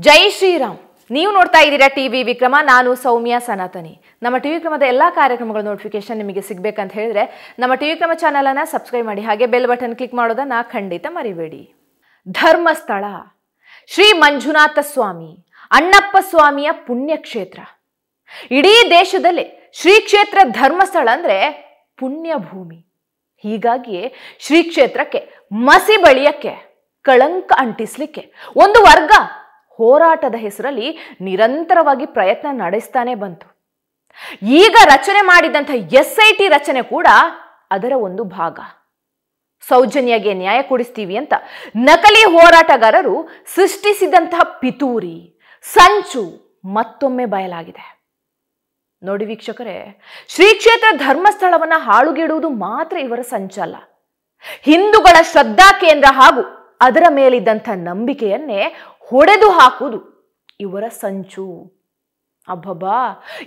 ಜೈ ಶ್ರೀರಾಮ್. ನೀವು ನೋಡ್ತಾ ಇದ್ದೀರಾ ಟಿವಿ ವಿಕ್ರಮ. ನಾನು ಸೌಮ್ಯ ಸನಾತನಿ. ನಮ್ಮ ಟಿವಿ ವಿಕ್ರಮದ ಎಲ್ಲಾ ಕಾರ್ಯಕ್ರಮಗಳ ನೋಟಿಫಿಕೇಶನ್ ನಿಮಗೆ ಸಿಗಬೇಕಂತ ಹೇಳಿದ್ರೆ ನಮ್ಮ ಟಿವಿ ವಿಕ್ರಮ ಚಾನೆಲ್ ಅನ್ನು ಸಬ್ಸ್ಕ್ರೈಬ್ ಮಾಡಿ, ಹಾಗೆ ಬೆಲ್ ಬಟನ್ ಕ್ಲಿಕ್ ಮಾಡೋದನ್ನ ಖಂಡಿತ ಮರಿಬೇಡಿ. ಧರ್ಮಸ್ಥಳ ಶ್ರೀ ಮಂಜುನಾಥ ಸ್ವಾಮಿ ಅಣ್ಣಪ್ಪ ಸ್ವಾಮಿಯ ಪುಣ್ಯಕ್ಷೇತ್ರ. ಇಡೀ ದೇಶದಲ್ಲೇ ಶ್ರೀ ಕ್ಷೇತ್ರ ಧರ್ಮಸ್ಥಳ ಅಂದ್ರೆ ಪುಣ್ಯ ಭೂಮಿ. ಹೀಗಾಗಿ ಶ್ರೀ ಕ್ಷೇತ್ರಕ್ಕೆ ಮಸಿ ಬಳಿಯಕ್ಕೆ, ಕಳಂಕ ಅಂಟಿಸ್ಲಿಕ್ಕೆ ಒಂದು ವರ್ಗ ಹೋರಾಟದ ಹೆಸರಲ್ಲಿ ನಿರಂತರವಾಗಿ ಪ್ರಯತ್ನ ನಡೆಸ್ತಾನೆ ಬಂತು. ಈಗ ರಚನೆ ಮಾಡಿದಂಥ SIT ರಚನೆ ಕೂಡ ಅದರ ಒಂದು ಭಾಗ. ಸೌಜನ್ಯಗೆ ನ್ಯಾಯ ಕೊಡಿಸ್ತೀವಿ ಅಂತ ನಕಲಿ ಹೋರಾಟಗಾರರು ಸೃಷ್ಟಿಸಿದಂತಹ ಪಿತೂರಿ ಸಂಚು ಮತ್ತೊಮ್ಮೆ ಬಯಲಾಗಿದೆ. ನೋಡಿ ವೀಕ್ಷಕರೇ, ಶ್ರೀ ಕ್ಷೇತ್ರ ಧರ್ಮಸ್ಥಳವನ್ನ ಹಾಳುಗೆಡುವುದು ಮಾತ್ರ ಇವರ ಸಂಚಲ್ಲ. ಹಿಂದೂಗಳ ಶ್ರದ್ಧಾ ಕೇಂದ್ರ ಹಾಗೂ ಅದರ ಮೇಲಿದ್ದಂಥ ನಂಬಿಕೆಯನ್ನೇ ಹೊಡೆದು ಹಾಕುವುದು ಇವರ ಸಂಚು. ಅಬ್ಬಬ್ಬಾ,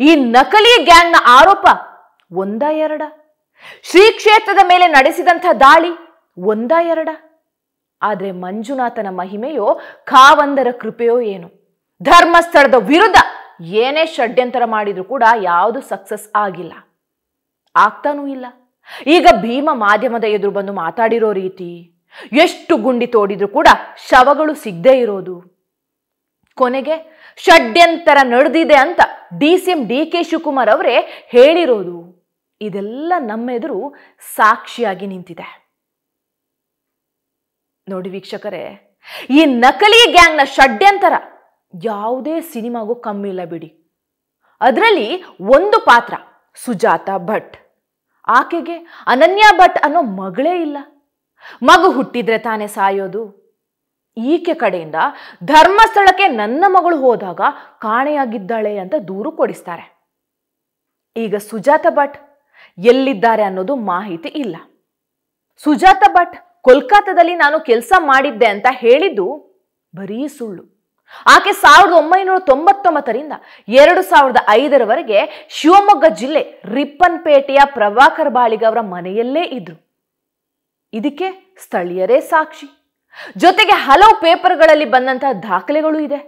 ಈ ನಕಲಿ ಗ್ಯಾಂಗ್ನ ಆರೋಪ ಒಂದ ಎರಡ? ಶ್ರೀ ಕ್ಷೇತ್ರದ ಮೇಲೆ ನಡೆಸಿದಂಥ ದಾಳಿ ಒಂದ ಎರಡ? ಆದ್ರೆ ಮಂಜುನಾಥನ ಮಹಿಮೆಯೋ ಕಾವಂದರ ಕೃಪೆಯೋ ಏನು, ಧರ್ಮಸ್ಥಳದ ವಿರುದ್ಧ ಏನೇ ಷಡ್ಯಂತರ ಮಾಡಿದ್ರು ಕೂಡ ಯಾವುದು ಸಕ್ಸಸ್ ಆಗಿಲ್ಲ, ಆಗ್ತಾನೂ ಇಲ್ಲ. ಈಗ ಭೀಮ ಮಾಧ್ಯಮದ ಎದುರು ಬಂದು ಮಾತಾಡಿರೋ ರೀತಿ, ಎಷ್ಟು ಗುಂಡಿ ತೋಡಿದ್ರು ಕೂಡ ಶವಗಳು ಸಿಗದೆ ಇರೋದು, ಕೊನೆಗೆ ಷಡ್ಯಂತರ ನಡೆದಿದೆ ಅಂತ DCM DK ಶಿವಕುಮಾರ್ ಅವರೇ ಹೇಳಿರೋದು, ಇದೆಲ್ಲ ನಮ್ಮೆದುರು ಸಾಕ್ಷಿಯಾಗಿ ನಿಂತಿದೆ. ನೋಡಿ ವೀಕ್ಷಕರೇ, ಈ ನಕಲಿ ಗ್ಯಾಂಗ್ನ ಷಡ್ಯಂತರ ಯಾವುದೇ ಸಿನಿಮಾಗೂ ಕಮ್ಮಿ ಇಲ್ಲ ಬಿಡಿ. ಅದರಲ್ಲಿ ಒಂದು ಪಾತ್ರ ಸುಜಾತಾ ಭಟ್. ಆಕೆಗೆ ಅನನ್ಯಾ ಭಟ್ ಅನ್ನೋ ಮಗಳೇ ಇಲ್ಲ. ಮಗು ಹುಟ್ಟಿದ್ರೆ ತಾನೇ ಸಾಯೋದು. ಈಕೆ ಕಡೆಯಿಂದ ಧರ್ಮಸ್ಥಳಕ್ಕೆ ನನ್ನ ಮಗಳು ಹೋದಾಗ ಕಾಣೆಯಾಗಿದ್ದಾಳೆ ಅಂತ ದೂರು ಕೊಡಿಸ್ತಾರೆ. ಈಗ ಸುಜಾತಾ ಭಟ್ ಎಲ್ಲಿದ್ದಾರೆ ಅನ್ನೋದು ಮಾಹಿತಿ ಇಲ್ಲ. ಸುಜಾತಾ ಭಟ್ ಕೋಲ್ಕತ್ತಾದಲ್ಲಿ ನಾನು ಕೆಲಸ ಮಾಡಿದ್ದೆ ಅಂತ ಹೇಳಿದ್ದು ಬರೀ ಸುಳ್ಳು. ಆಕೆ 1999ರಿಂದ 2005ರವರೆಗೆ ಶಿವಮೊಗ್ಗ ಜಿಲ್ಲೆ ರಿಪ್ಪನ್ಪೇಟೆಯ ಪ್ರಭಾಕರ್ ಬಾಳಿಗ ಅವರ ಮನೆಯಲ್ಲೇ ಇದ್ರು. ಇದಕ್ಕೆ ಸ್ಥಳೀಯರೇ ಸಾಕ್ಷಿ. ಜೊತೆಗೆ ಹಲವು ಪೇಪರ್ಗಳಲ್ಲಿ ಬಂದಂತಹ ದಾಖಲೆಗಳು ಇದೆ.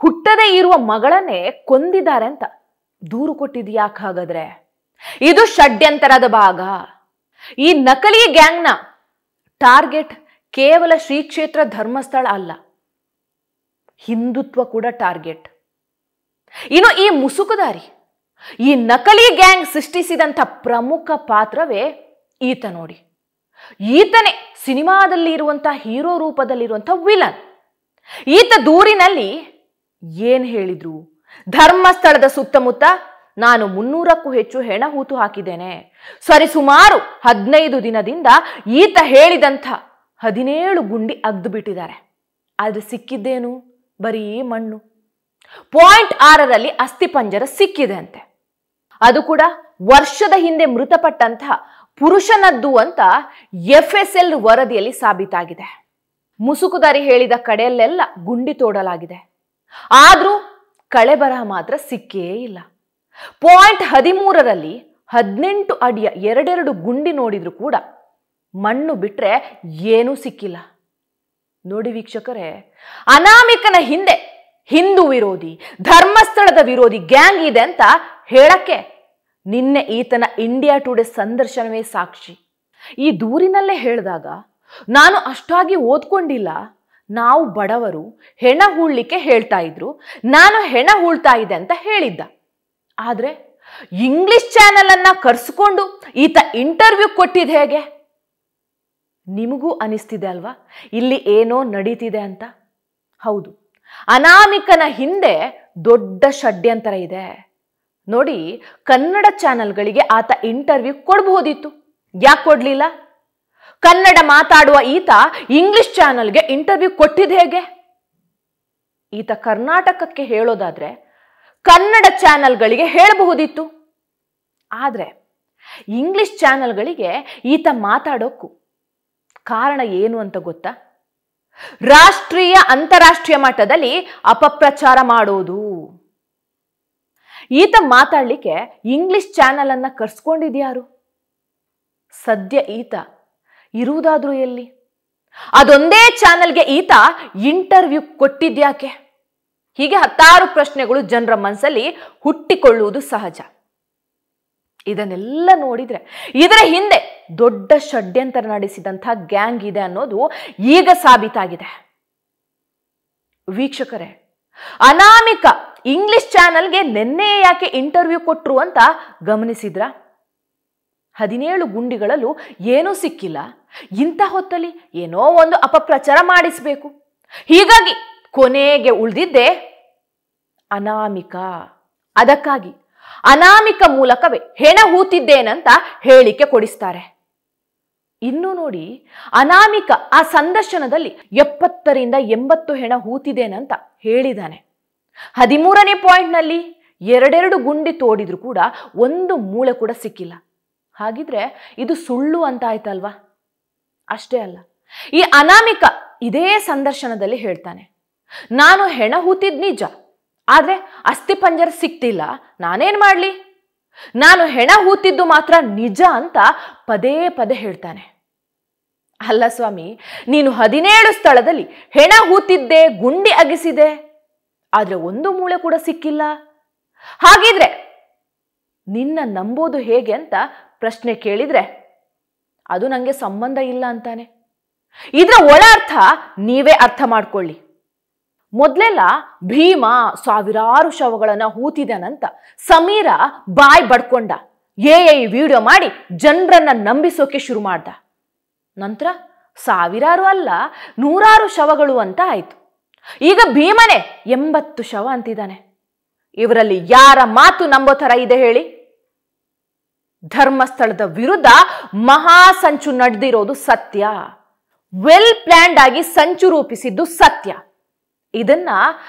ಹುಟ್ಟದೇ ಇರುವ ಮಗಳನ್ನೇ ಕೊಂದಿದ್ದಾರೆ ಅಂತ ದೂರು ಕೊಟ್ಟಿದ್ಯಾಕೆ ಹಾಗಾದ್ರೆ? ಇದು ಷಡ್ಯಂತರದ ಭಾಗ. ಈ ನಕಲಿ ಗ್ಯಾಂಗ್ನ ಟಾರ್ಗೆಟ್ ಕೇವಲ ಶ್ರೀ ಕ್ಷೇತ್ರ ಧರ್ಮಸ್ಥಳ ಅಲ್ಲ, ಹಿಂದುತ್ವ ಕೂಡ ಟಾರ್ಗೆಟ್. ಇನ್ನು ಈ ಮುಸುಕುದಾರಿ, ಈ ನಕಲಿ ಗ್ಯಾಂಗ್ ಸೃಷ್ಟಿಸಿದಂಥ ಪ್ರಮುಖ ಪಾತ್ರವೇ ಈತ. ನೋಡಿ, ಈತನೇ ಸಿನಿಮಾದಲ್ಲಿ ಇರುವಂತಹ ಹೀರೋ ರೂಪದಲ್ಲಿರುವಂತಹ ವಿಲನ್. ಈತ ದೂರಿನಲ್ಲಿ ಏನ್ ಹೇಳಿದ್ರು? ಧರ್ಮಸ್ಥಳದ ಸುತ್ತಮುತ್ತ ನಾನು 300ಕ್ಕೂ ಹೆಚ್ಚು ಹೆಣ ಹೂತು ಹಾಕಿದ್ದೇನೆ. ಸರಿಸುಮಾರು 15 ದಿನದಿಂದ ಈತ ಹೇಳಿದಂಥ 17 ಗುಂಡಿ ಅಗ್ದು ಬಿಟ್ಟಿದ್ದಾರೆ. ಆದ್ರೆ ಸಿಕ್ಕಿದ್ದೇನು? ಬರೀ ಮಣ್ಣು. .6ರಲ್ಲಿ ಅಸ್ಥಿಪಂಜರ ಸಿಕ್ಕಿದೆ ಅಂತೆ. ಅದು ಕೂಡ ವರ್ಷದ ಹಿಂದೆ ಮೃತಪಟ್ಟಂತಹ ಪುರುಷನದ್ದು ಅಂತ FSL ವರದಿಯಲ್ಲಿ ಸಾಬೀತಾಗಿದೆ. ಮುಸುಕುದಾರಿ ಹೇಳಿದ ಕಡೆಯಲ್ಲೆಲ್ಲ ಗುಂಡಿ ತೋಡಲಾಗಿದೆ. ಆದ್ರೂ ಕಳೆಬರಹ ಮಾತ್ರ ಸಿಕ್ಕೇ ಇಲ್ಲ. .13ರಲ್ಲಿ 18 ಅಡಿಯ 2 ಗುಂಡಿ ನೋಡಿದ್ರು ಕೂಡ ಮಣ್ಣು ಬಿಟ್ರೆ ಏನೂ ಸಿಕ್ಕಿಲ್ಲ. ನೋಡಿ ವೀಕ್ಷಕರೇ, ಅನಾಮಿಕನ ಹಿಂದೆ ಹಿಂದೂ ವಿರೋಧಿ, ಧರ್ಮಸ್ಥಳದ ವಿರೋಧಿ ಗ್ಯಾಂಗ್ ಇದೆ ಅಂತ ಹೇಳಕ್ಕೆ ನಿನ್ನೆ ಈತನ ಇಂಡಿಯಾ ಟುಡೇ ಸಂದರ್ಶನವೇ ಸಾಕ್ಷಿ. ಈ ದೂರಿನಲ್ಲೇ ಹೇಳಿದಾಗ, ನಾನು ಅಷ್ಟಾಗಿ ಓದ್ಕೊಂಡಿಲ್ಲ, ನಾವು ಬಡವರು, ಹೆಣ ಹೂಳ್ಲಿಕ್ಕೆ ಹೇಳ್ತಾ ಇದ್ರು, ನಾನು ಹೆಣ ಹೂಳ್ತಾ ಇದ್ದೆ ಅಂತ ಹೇಳಿದ್ದ. ಆದ್ರೆ ಇಂಗ್ಲಿಷ್ ಚಾನೆಲ್ ಅನ್ನ ಕರ್ಸ್ಕೊಂಡು ಈತ ಇಂಟರ್ವ್ಯೂ ಕೊಟ್ಟಿದ್ ಹೇಗೆ? ನಿಮಗೂ ಅನಿಸ್ತಿದೆ ಅಲ್ವಾ ಇಲ್ಲಿ ಏನೋ ನಡೀತಿದೆ ಅಂತ? ಹೌದು, ಅನಾಮಿಕನ ಹಿಂದೆ ದೊಡ್ಡ ಷಡ್ಯಂತರ ಇದೆ. ನೋಡಿ, ಕನ್ನಡ ಚಾನೆಲ್ಗಳಿಗೆ ಆತ ಇಂಟರ್ವ್ಯೂ ಕೊಡಬಹುದಿತ್ತು, ಯಾಕೆ ಕೊಡ್ಲಿಲ್ಲ? ಕನ್ನಡ ಮಾತಾಡುವ ಈತ ಇಂಗ್ಲಿಷ್ ಚಾನೆಲ್ಗೆ ಇಂಟರ್ವ್ಯೂ ಕೊಟ್ಟಿದ್ ಹೇಗೆ? ಈತ ಕರ್ನಾಟಕಕ್ಕೆ ಹೇಳೋದಾದ್ರೆ ಕನ್ನಡ ಚಾನೆಲ್ಗಳಿಗೆ ಹೇಳಬಹುದಿತ್ತು. ಆದ್ರೆ ಇಂಗ್ಲಿಷ್ ಚಾನೆಲ್ಗಳಿಗೆ ಈತ ಮಾತಾಡೋಕ್ಕೂ ಕಾರಣ ಏನು ಅಂತ ಗೊತ್ತಾ? ರಾಷ್ಟ್ರೀಯ ಅಂತಾರಾಷ್ಟ್ರೀಯ ಮಟ್ಟದಲ್ಲಿ ಅಪಪ್ರಚಾರ ಮಾಡೋದು. ಈತ ಮಾತಾಡ್ಲಿಕ್ಕೆ ಇಂಗ್ಲಿಷ್ ಚಾನೆಲ್ ಅನ್ನ ಕರ್ಸ್ಕೊಂಡಿದ್ಯಾರು? ಸದ್ಯ ಈತ ಇರುವುದಾದ್ರೂ ಎಲ್ಲಿ? ಅದೊಂದೇ ಚಾನೆಲ್ಗೆ ಈತ ಇಂಟರ್ವ್ಯೂ ಕೊಟ್ಟಿದ್ಯಾಕೆ? ಹೀಗೆ ಹತ್ತಾರು ಪ್ರಶ್ನೆಗಳು ಜನರ ಮನಸ್ಸಲ್ಲಿ ಹುಟ್ಟಿಕೊಳ್ಳುವುದು ಸಹಜ. ಇದನ್ನೆಲ್ಲ ನೋಡಿದ್ರೆ ಇದರ ಹಿಂದೆ ದೊಡ್ಡ ಷಡ್ಯಂತರ ನಡೆಸಿದಂಥ ಗ್ಯಾಂಗ್ ಇದೆ ಅನ್ನೋದು ಈಗ ಸಾಬೀತಾಗಿದೆ. ವೀಕ್ಷಕರೇ, ಅನಾಮಿಕ ಇಂಗ್ಲಿಷ್ ಚಾನೆಲ್ಗೆ ನಿನ್ನೆ ಯಾಕೆ ಇಂಟರ್ವ್ಯೂ ಕೊಟ್ರು ಅಂತ ಗಮನಿಸಿದ್ರ? 17 ಗುಂಡಿಗಳಲ್ಲೂ ಏನೂ ಸಿಕ್ಕಿಲ್ಲ. ಇಂಥ ಹೊತ್ತಲ್ಲಿ ಏನೋ ಒಂದು ಅಪಪ್ರಚಾರ ಮಾಡಿಸಬೇಕು. ಹೀಗಾಗಿ ಕೊನೆಗೆ ಉಳಿದಿದ್ದೆ ಅನಾಮಿಕ. ಅದಕ್ಕಾಗಿ ಅನಾಮಿಕ ಮೂಲಕವೇ ಹೆಣ ಹೂತಿದ್ದೇನಂತ ಹೇಳಿಕೆ ಕೊಡಿಸ್ತಾರೆ. ಇನ್ನು ನೋಡಿ, ಅನಾಮಿಕ ಆ ಸಂದರ್ಶನದಲ್ಲಿ 70ರಿಂದ 80 ಹೆಣ ಹೂತಿದ್ದೇನಂತ ಹೇಳಿದಾನೆ. 13ನೇ ಪಾಯಿಂಟ್ನಲ್ಲಿ 2 ಗುಂಡಿ ತೋಡಿದ್ರು ಕೂಡ ಒಂದು ಮೂಳೆ ಕೂಡ ಸಿಕ್ಕಿಲ್ಲ. ಹಾಗಿದ್ರೆ ಇದು ಸುಳ್ಳು ಅಂತ ಆಯ್ತಲ್ವಾ? ಅಷ್ಟೇ ಅಲ್ಲ, ಈ ಅನಾಮಿಕ ಇದೇ ಸಂದರ್ಶನದಲ್ಲಿ ಹೇಳ್ತಾನೆ, ನಾನು ಹೆಣ ಹೂತಿದ್ ನಿಜ, ಆದ್ರೆ ಅಸ್ಥಿ ಪಂಜರ ಸಿಕ್ತಿಲ್ಲ, ನಾನೇನ್ ಮಾಡ್ಲಿ? ನಾನು ಹೆಣ ಹೂತಿದ್ದು ಮಾತ್ರ ನಿಜ ಅಂತ ಪದೇ ಪದೇ ಹೇಳ್ತಾನೆ. ಅಲ್ಲ ಸ್ವಾಮಿ, ನೀನು 17 ಸ್ಥಳದಲ್ಲಿ ಹೆಣ ಹೂತಿದ್ದೆ, ಗುಂಡಿ ಅಗಿಸಿದೆ, ಆದ್ರೆ ಒಂದು ಮೂಳೆ ಕೂಡ ಸಿಕ್ಕಿಲ್ಲ. ಹಾಗಿದ್ರೆ ನಿನ್ನ ನಂಬೋದು ಹೇಗೆ ಅಂತ ಪ್ರಶ್ನೆ ಕೇಳಿದ್ರೆ ಅದು ನಂಗೆ ಸಂಬಂಧ ಇಲ್ಲ ಅಂತಾನೆ. ಇದರ ಒಳ ಅರ್ಥ ನೀವೇ ಅರ್ಥ ಮಾಡ್ಕೊಳ್ಳಿ. ಮೊದಲೆಲ್ಲ ಭೀಮ ಸಾವಿರಾರು ಶವಗಳನ್ನ ಹೂತಿದನಂತ ಸಮೀರ ಬಾಯ್ ಬಡ್ಕೊಂಡ, ವಿಡಿಯೋ ಮಾಡಿ ಜನರನ್ನ ನಂಬಿಸೋಕೆ ಶುರು ಮಾಡ್ದ. ನಂತರ ಸಾವಿರಾರು ಅಲ್ಲ 100 ಶವಗಳು ಅಂತ ಆಯ್ತು. ಈಗ ಭೀಮನೇ 80 ಶವ ಅಂತಿದ್ದಾನೆ. ಇವರಲ್ಲಿ ಯಾರ ಮಾತು ನಂಬೋ ತರ ಇದೆ ಹೇಳಿ? ಧರ್ಮಸ್ಥಳದ ವಿರುದ್ಧ ಮಹಾ ಸಂಚು ನಡೆದಿರೋದು ಸತ್ಯ. ವೆಲ್ ಪ್ಲಾನ್ಡ್ ಆಗಿ ಸಂಚು ರೂಪಿಸಿದ್ದು ಸತ್ಯ. ಇದನ್ನ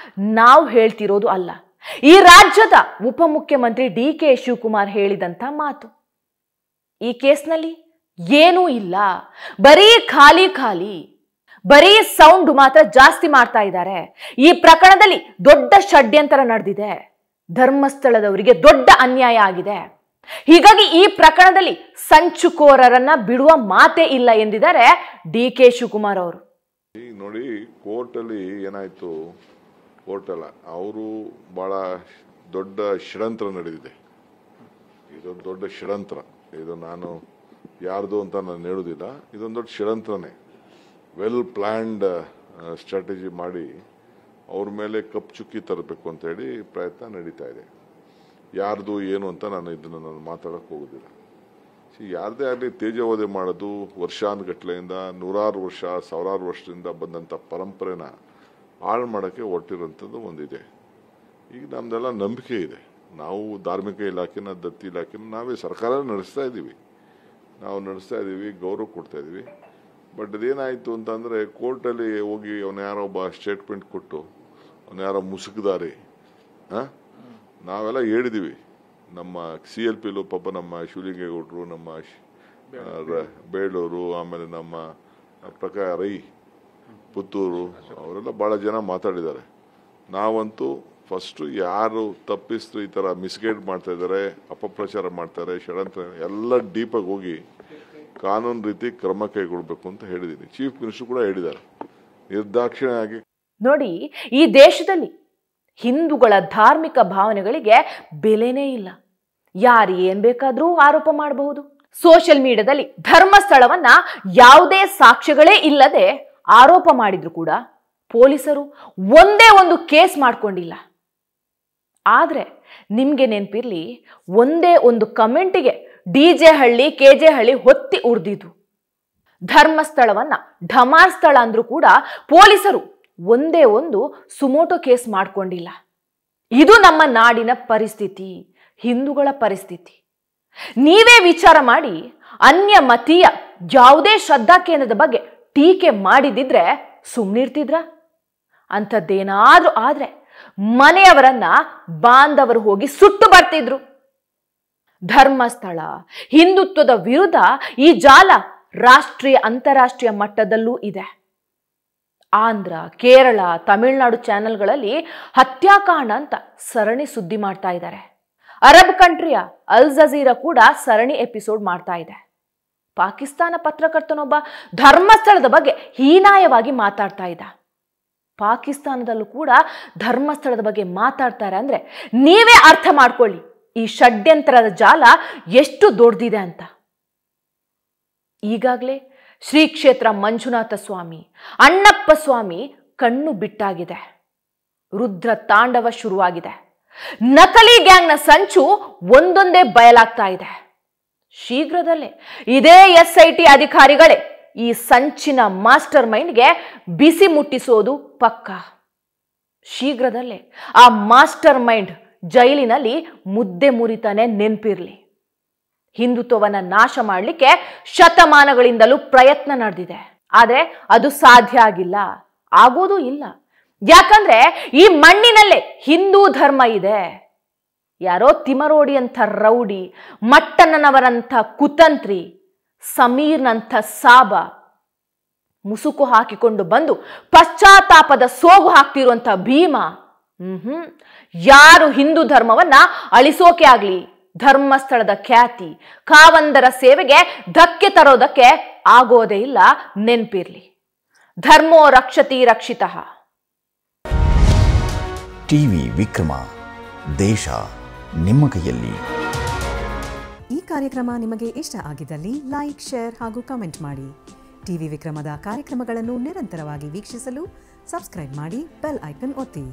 ನಾವು ಹೇಳ್ತಿರೋದು ಅಲ್ಲ, ಈ ರಾಜ್ಯದ ಉಪಮುಖ್ಯಮಂತ್ರಿ DK ಶಿವಕುಮಾರ್ ಹೇಳಿದಂತ ಮಾತು. ಈ ಕೇಸ್ನಲ್ಲಿ ಏನೂ ಇಲ್ಲ, ಬರೀ ಖಾಲಿ ಬರೀ ಸೌಂಡ್ ಮಾತ್ರ ಜಾಸ್ತಿ ಮಾಡ್ತಾ ಇದ್ದಾರೆ. ಈ ಪ್ರಕರಣದಲ್ಲಿ ದೊಡ್ಡ ಷಡ್ಯಂತರ ನಡೆದಿದೆ, ಧರ್ಮಸ್ಥಳದವರಿಗೆ ದೊಡ್ಡ ಅನ್ಯಾಯ ಆಗಿದೆ. ಹೀಗಾಗಿ ಈ ಪ್ರಕರಣದಲ್ಲಿ ಸಂಚುಕೋರರನ್ನ ಬಿಡುವ ಮಾತೇ ಇಲ್ಲ ಎಂದಿದ್ದಾರೆ DK ಶಿವಕುಮಾರ್ ಅವರು. ನೋಡಿ, ಕೋರ್ಟಲ್ಲಿ ಏನಾಯ್ತು, ಕೋರ್ಟಲ್ಲ ಅವರು ಬಹಳ ದೊಡ್ಡ ಷಡ್ಯಂತ್ರ ನಡೆದಿದೆ. ಇದೊಂದು ದೊಡ್ಡ ಷಡ್ಯಂತ್ರ. ಇದು ನಾನು ಯಾರ್ದು ಅಂತ ನಾನು ಹೇಳುವುದಿಲ್ಲ, ಇದೊಂದು ದೊಡ್ಡ ಷಡ್ಯಂತ್ರನೇ. ವೆಲ್ ಪ್ಲ್ಯಾಂಡ್ ಸ್ಟ್ರಾಟಜಿ ಮಾಡಿ ಅವ್ರ ಮೇಲೆ ಕಪ್ಪು ಚುಕ್ಕಿ ತರಬೇಕು ಅಂತ ಹೇಳಿ ಪ್ರಯತ್ನ ನಡೀತಾ ಇದೆ. ಯಾರ್ದು ಏನು ಅಂತ ನಾನು ಮಾತಾಡಕ್ಕೆ ಹೋಗೋದಿಲ್ಲ. ಯಾರದೇ ಆಗಲಿ ತೇಜೋವಧೆ ಮಾಡೋದು ವರ್ಷಾನುಗಟ್ಲೆಯಿಂದ 100 ವರ್ಷ 1000 ವರ್ಷದಿಂದ ಬಂದಂಥ ಪರಂಪರೆನ ಹಾಳು ಮಾಡೋಕ್ಕೆ ಹೊರಟಿರೋಂಥದ್ದು ಒಂದಿದೆ. ಈಗ ನಮ್ದೆಲ್ಲ ನಂಬಿಕೆ ಇದೆ. ನಾವು ಧಾರ್ಮಿಕ ಇಲಾಖೆನ, ದತ್ತಿ ಇಲಾಖೆನ ನಾವೇ ಸರ್ಕಾರ ನಡೆಸ್ತಾ ಇದ್ದೀವಿ, ಗೌರವ ಕೊಡ್ತಾ ಇದ್ದೀವಿ. ಬಟ್ ಇದೇನಾಯಿತು ಅಂತಂದರೆ, ಕೋರ್ಟಲ್ಲಿ ಹೋಗಿ ಅವನು ಯಾರೋ ಒಬ್ಬ ಸ್ಟೇಟ್ಮೆಂಟ್ ಕೊಟ್ಟು ಅವನು ಯಾರೋ ಮುಸುಕುದಾರಿ, ನಾವೆಲ್ಲ ಹೇಳಿದ್ದೀವಿ. ನಮ್ಮ CLPಲು ಪಾಪ ನಮ್ಮ ಶಿವಲಿಂಗೇಗೌಡರು, ನಮ್ಮ ಬೇಳೂರು, ಆಮೇಲೆ ನಮ್ಮ ಪ್ರಕಾಶ್ ರೈ ಪುತ್ತೂರು, ಅವರೆಲ್ಲ ಭಾಳ ಜನ ಮಾತಾಡಿದ್ದಾರೆ. ನಾವಂತೂ ಫಸ್ಟು ಯಾರು ತಪ್ಪಿಸ್ತು ಈ ಥರ ಮಿಸ್ಗೈಡ್ ಮಾಡ್ತಾ ಇದ್ದಾರೆ, ಅಪಪ್ರಚಾರ ಮಾಡ್ತಾರೆ, ಷಡ್ಯಂತ್ರ ಎಲ್ಲ ಡೀಪಾಗಿ ಹೋಗಿ ಕಾನೂನು ರೀತಿ ಕ್ರಮ ಕೈಗೊಳ್ಬೇಕು ಅಂತ ಹೇಳಿದ್ದೀನಿ. ಚೀಫ್ ಮಿನಿಸ್ಟರ್ ಕೂಡ ಹೇಳಿದ್ದಾರೆ ನಿರ್ದಾಕ್ಷಿಣ್ಯವಾಗಿ. ನೋಡಿ, ಈ ದೇಶದಲ್ಲಿ ಹಿಂದೂಗಳ ಧಾರ್ಮಿಕ ಭಾವನೆಗಳಿಗೆ ಬೆಲೆನೇ ಇಲ್ಲ. ಯಾರು ಏನ್ ಬೇಕಾದ್ರೂ ಆರೋಪ ಮಾಡಬಹುದು. ಸೋಷಿಯಲ್ ಮೀಡಿಯಾದಲ್ಲಿ ಧರ್ಮಸ್ಥಳವನ್ನ ಯಾವುದೇ ಸಾಕ್ಷ್ಯಗಳೇ ಇಲ್ಲದೆ ಆರೋಪ ಮಾಡಿದ್ರು ಕೂಡ ಪೊಲೀಸರು ಒಂದೇ ಒಂದು ಕೇಸ್ ಮಾಡ್ಕೊಂಡಿಲ್ಲ. ಆದ್ರೆ ನಿಮ್ಗೆ ನೆನಪಿರ್ಲಿ, ಒಂದೇ ಒಂದು ಕಮೆಂಟಿಗೆ DJ ಹಳ್ಳಿ KJ ಹಳ್ಳಿ ಹೊತ್ತಿ ಉರ್ದಿದ್ದು. ಧರ್ಮಸ್ಥಳವನ್ನ ಢಮಾರ್ ಸ್ಥಳ ಅಂದ್ರೂ ಕೂಡ ಪೊಲೀಸರು ಒಂದೇ ಒಂದು ಸುಮೋಟೋ ಕೇಸ್ ಮಾಡ್ಕೊಂಡಿಲ್ಲ. ಇದು ನಮ್ಮ ನಾಡಿನ ಪರಿಸ್ಥಿತಿ, ಹಿಂದೂಗಳ ಪರಿಸ್ಥಿತಿ. ನೀವೇ ವಿಚಾರ ಮಾಡಿ, ಅನ್ಯ ಮತೀಯ ಯಾವುದೇ ಶ್ರದ್ಧಾ ಕೇಂದ್ರದ ಬಗ್ಗೆ ಟೀಕೆ ಮಾಡಿದಿದ್ರೆ ಸುಮ್ಮನಿರ್ತಿದ್ರ? ಅಂಥದ್ದೇನಾದ್ರೂ ಆದ್ರೆ ಮನೆಯವರನ್ನ ಬಾಂಧವರು ಹೋಗಿ ಸುಟ್ಟು ಬರ್ತಿದ್ರು. ಧರ್ಮಸ್ಥಳ ಹಿಂದುತ್ವದ ವಿರುದ್ಧ ಈ ಜಾಲ ರಾಷ್ಟ್ರೀಯ ಅಂತಾರಾಷ್ಟ್ರೀಯ ಮಟ್ಟದಲ್ಲೂ ಇದೆ. ಆಂಧ್ರ, ಕೇರಳ, ತಮಿಳುನಾಡು ಚಾನೆಲ್ಗಳಲ್ಲಿ ಹತ್ಯಾಕಾಂಡ ಅಂತ ಸರಣಿ ಸುದ್ದಿ ಮಾಡ್ತಾ ಇದ್ದಾರೆ. ಅರಬ್ ಕಂಟ್ರಿಯ ಅಲ್ ಜಜೀರಾ ಕೂಡ ಸರಣಿ ಎಪಿಸೋಡ್ ಮಾಡ್ತಾ ಇದೆ. ಪಾಕಿಸ್ತಾನ ಪತ್ರಕರ್ತನೊಬ್ಬ ಧರ್ಮಸ್ಥಳದ ಬಗ್ಗೆ ಹೀನಾಯವಾಗಿ ಮಾತಾಡ್ತಾ ಇದ್ದ. ಪಾಕಿಸ್ತಾನದಲ್ಲೂ ಕೂಡ ಧರ್ಮಸ್ಥಳದ ಬಗ್ಗೆ ಮಾತಾಡ್ತಾರೆ ಅಂದರೆ ನೀವೇ ಅರ್ಥ ಮಾಡ್ಕೊಳ್ಳಿ ಈ ಷಡ್ಯಂತ್ರದ ಜಾಲ ಎಷ್ಟು ದೊಡ್ಡದಿದೆ ಅಂತ. ಈಗಾಗಲೇ ಶ್ರೀ ಕ್ಷೇತ್ರ ಮಂಜುನಾಥ ಸ್ವಾಮಿ, ಅಣ್ಣಪ್ಪ ಸ್ವಾಮಿ ಕಣ್ಣು ಬಿಟ್ಟಾಗಿದೆ. ರುದ್ರ ತಾಂಡವ ಶುರುವಾಗಿದೆ. ನಕಲಿ ಗ್ಯಾಂಗ್ನ ಸಂಚು ಒಂದೊಂದೇ ಬಯಲಾಗ್ತಾ ಇದೆ. ಶೀಘ್ರದಲ್ಲೇ ಇದೇ SIT ಅಧಿಕಾರಿಗಳೇ ಈ ಸಂಚಿನ ಮಾಸ್ಟರ್ ಮೈಂಡ್ಗೆ ಬಿಸಿ ಮುಟ್ಟಿಸೋದು ಪಕ್ಕ. ಶೀಘ್ರದಲ್ಲೇ ಆ ಮಾಸ್ಟರ್ ಮೈಂಡ್ ಜೈಲಿನಲ್ಲಿ ಮುದ್ದೆ ಮುರಿತಾನೆ ನೆನ್ಪಿರ್ಲಿ. ಹಿಂದುತ್ವವನ್ನ ನಾಶ ಮಾಡಲಿಕ್ಕೆ ಶತಮಾನಗಳಿಂದಲೂ ಪ್ರಯತ್ನ ನಡೆದಿದೆ. ಆದರೆ ಅದು ಸಾಧ್ಯ ಆಗಿಲ್ಲ, ಆಗೋದೂ ಇಲ್ಲ. ಯಾಕಂದ್ರೆ ಈ ಮಣ್ಣಿನಲ್ಲೇ ಹಿಂದೂ ಧರ್ಮ ಇದೆ. ಯಾರೋ ತಿಮರೋಡಿ ಅಂತ ರೌಡಿ, ಮಟ್ಟಣ್ಣನವರಂಥ ಕುತಂತ್ರಿ, ಸಮೀರ್ನಂಥ ಸಾಬ ಮುಸುಕು ಹಾಕಿಕೊಂಡು ಬಂದು ಪಶ್ಚಾತ್ತಾಪದ ಸೋಗು ಹಾಕ್ತಿರುವಂಥ ಭೀಮ ಯಾರು ಹಿಂದೂ ಧರ್ಮವನ್ನ ಅಳಿಸೋಕೆ ಆಗ್ಲಿ, ಧರ್ಮಸ್ಥಳದ ಖ್ಯಾತಿ, ಕಾವಂದರ ಸೇವೆಗೆ ಧಕ್ಕೆ ತರೋದಕ್ಕೆ ಆಗೋದೇ ಇಲ್ಲ, ನೆನ್ಪಿರ್ಲಿ. ಧರ್ಮೋ ರಕ್ಷತಿ ರಕ್ಷಿತಃ. ಟಿವಿ ವಿಕ್ರಮ, ದೇಶ ನಿಮ್ಮ ಕೈಯಲ್ಲಿ. ಈ ಕಾರ್ಯಕ್ರಮ ನಿಮಗೆ ಇಷ್ಟ ಆಗಿದ್ದಲ್ಲಿ ಲೈಕ್, ಶೇರ್ ಹಾಗೂ ಕಮೆಂಟ್ ಮಾಡಿ. ಟಿವಿ ವಿಕ್ರಮದ ಕಾರ್ಯಕ್ರಮಗಳನ್ನು ನಿರಂತರವಾಗಿ ವೀಕ್ಷಿಸಲು ಸಬ್ಸ್ಕ್ರೈಬ್ ಮಾಡಿ, ಬೆಲ್ ಐಕನ್ ಒತ್ತಿ.